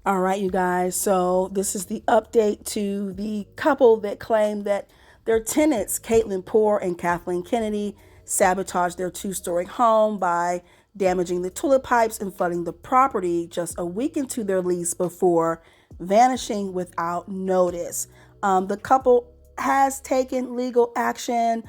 All right, you guys. So this is the update to the couple that claimed that their tenants, Caitlin Poore and Kathleen Kennedy, sabotaged their two-story home by damaging the toilet pipes and flooding the property just a week into their lease before vanishing without notice. The couple has taken legal action.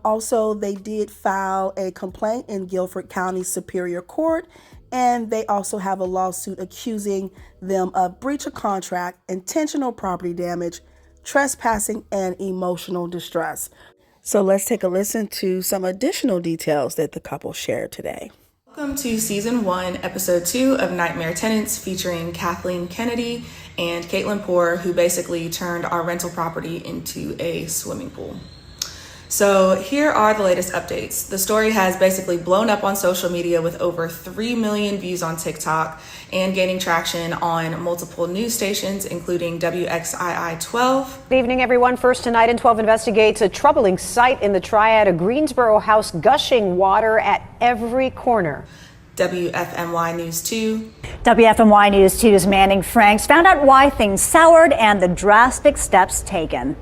Also, they did file a complaint in Guilford County Superior Court, and they also have a lawsuit accusing them of breach of contract, intentional property damage, trespassing, and emotional distress. So let's take a listen to some additional details that the couple shared today. Welcome to Season 1, Episode 2 of Nightmare Tenants, featuring Kathleen Kennedy and Caitlin Poore, who basically turned our rental property into a swimming pool. So here are the latest updates. The story has basically blown up on social media with over 3 million views on TikTok and gaining traction on multiple news stations, including WXII 12. Good evening, everyone. First tonight in 12 investigates a troubling sight in the Triad, a Greensboro house gushing water at every corner. WFMY News 2. WFMY News 2's Manning Franks found out why things soured and the drastic steps taken.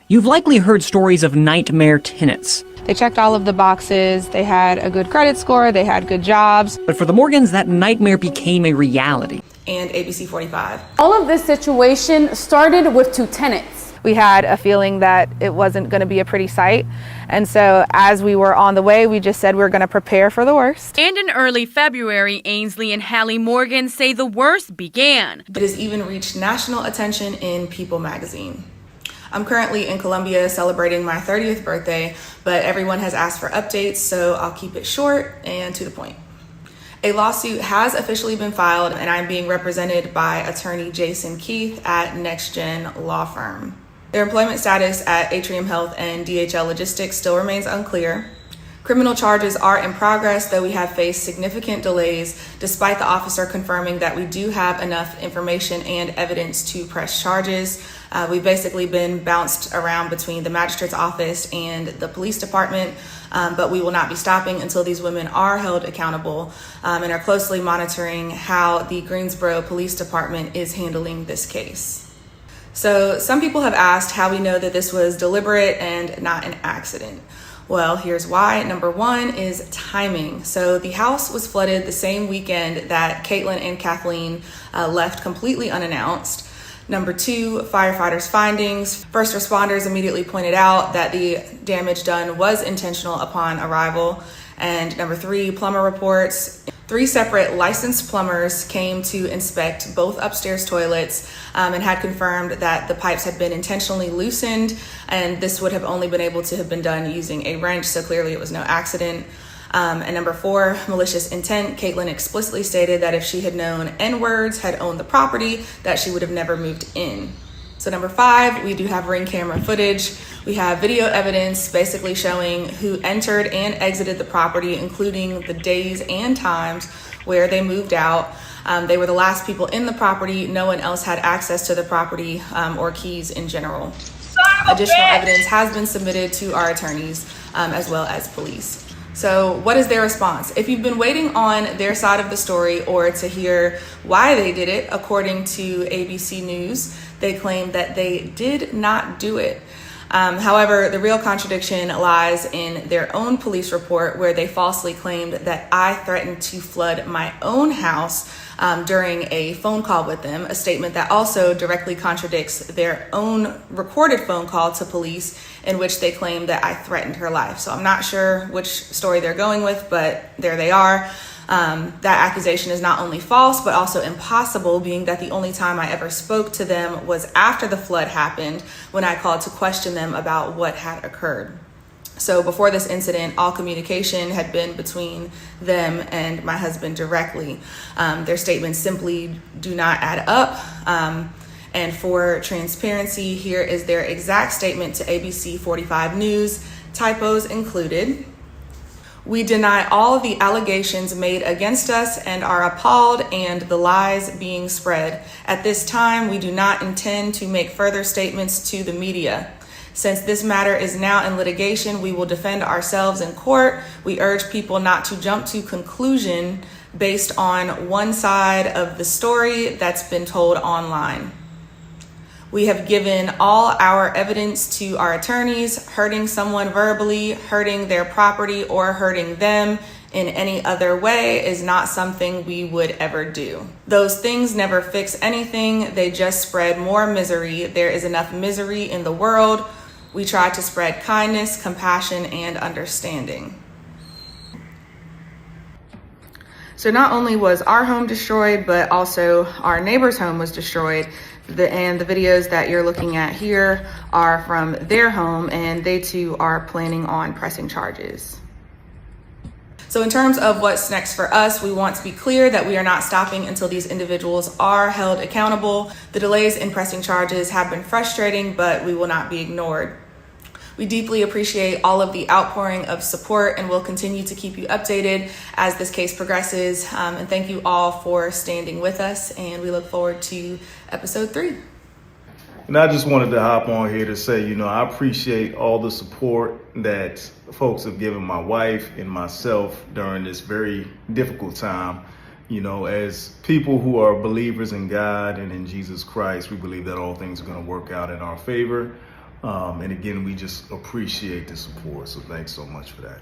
You've likely heard stories of nightmare tenants. They checked all of the boxes, they had a good credit score, they had good jobs. But for the Morgans, that nightmare became a reality. And ABC 45. All of this situation started with two tenants. We had a feeling that it wasn't going to be a pretty sight. And so as we were on the way, we just said we were going to prepare for the worst. And in early February, Ainsley and Hallie Morgan say the worst began. It has even reached national attention in People magazine. I'm currently in Columbia celebrating my 30th birthday, but everyone has asked for updates, so I'll keep it short and to the point. A lawsuit has officially been filed, and I'm being represented by attorney Jason Keith at NextGen Law Firm. Their employment status at Atrium Health and DHL Logistics still remains unclear. Criminal charges are in progress, though we have faced significant delays, despite the officer confirming that we do have enough information and evidence to press charges. We've basically been bounced around between the magistrate's office and the police department, but we will not be stopping until these women are held accountable, and are closely monitoring how the Greensboro Police Department is handling this case. So some people have asked how we know that this was deliberate and not an accident. Well, here's why. Number one is timing. So the house was flooded the same weekend that Caitlin and Kathleen left completely unannounced. Number two, firefighters' findings. First responders immediately pointed out that the damage done was intentional upon arrival. And number three, plumber reports. 3 separate licensed plumbers came to inspect both upstairs toilets and had confirmed that the pipes had been intentionally loosened, and this would have only been able to have been done using a wrench, so clearly it was no accident. And number 4, malicious intent. Caitlin explicitly stated that if she had known N-words had owned the property, that she would have never moved in. So number 5, we do have ring camera footage. We have video evidence basically showing who entered and exited the property, including the days and times where they moved out. They were the last people in the property. No one else had access to the property or keys in general. Additional evidence has been submitted to our attorneys as well as police. So what is their response? If you've been waiting on their side of the story or to hear why they did it, according to ABC News, they claim that they did not do it. However, the real contradiction lies in their own police report, where they falsely claimed that I threatened to flood my own house during a phone call with them, a statement that also directly contradicts their own recorded phone call to police, in which they claim that I threatened her life. So I'm not sure which story they're going with, but there they are. That accusation is not only false, but also impossible, being that the only time I ever spoke to them was after the flood happened, when I called to question them about what had occurred. So before this incident, all communication had been between them and my husband directly. Their statements simply do not add up. And for transparency, here is their exact statement to ABC 45 News, typos included. We deny all the allegations made against us and are appalled and the lies being spread. At this time, we do not intend to make further statements to the media. Since this matter is now in litigation, we will defend ourselves in court. We urge people not to jump to conclusion based on one side of the story that's been told online. We have given all our evidence to our attorneys. Hurting someone verbally, hurting their property, or hurting them in any other way is not something we would ever do. Those things never fix anything. They just spread more misery. There is enough misery in the world. We try to spread kindness, compassion, and understanding. So not only was our home destroyed, but also our neighbor's home was destroyed. And the videos that you're looking at here are from their home, and they too are planning on pressing charges. So in terms of what's next for us, we want to be clear that we are not stopping until these individuals are held accountable. The delays in pressing charges have been frustrating, but we will not be ignored. We deeply appreciate all of the outpouring of support, and we'll continue to keep you updated as this case progresses. And thank you all for standing with us, and we look forward to episode 3. And I just wanted to hop on here to say, I appreciate all the support that folks have given my wife and myself during this very difficult time. As people who are believers in God and in Jesus Christ, we believe that all things are going to work out in our favor. And again, we just appreciate the support. So thanks so much for that.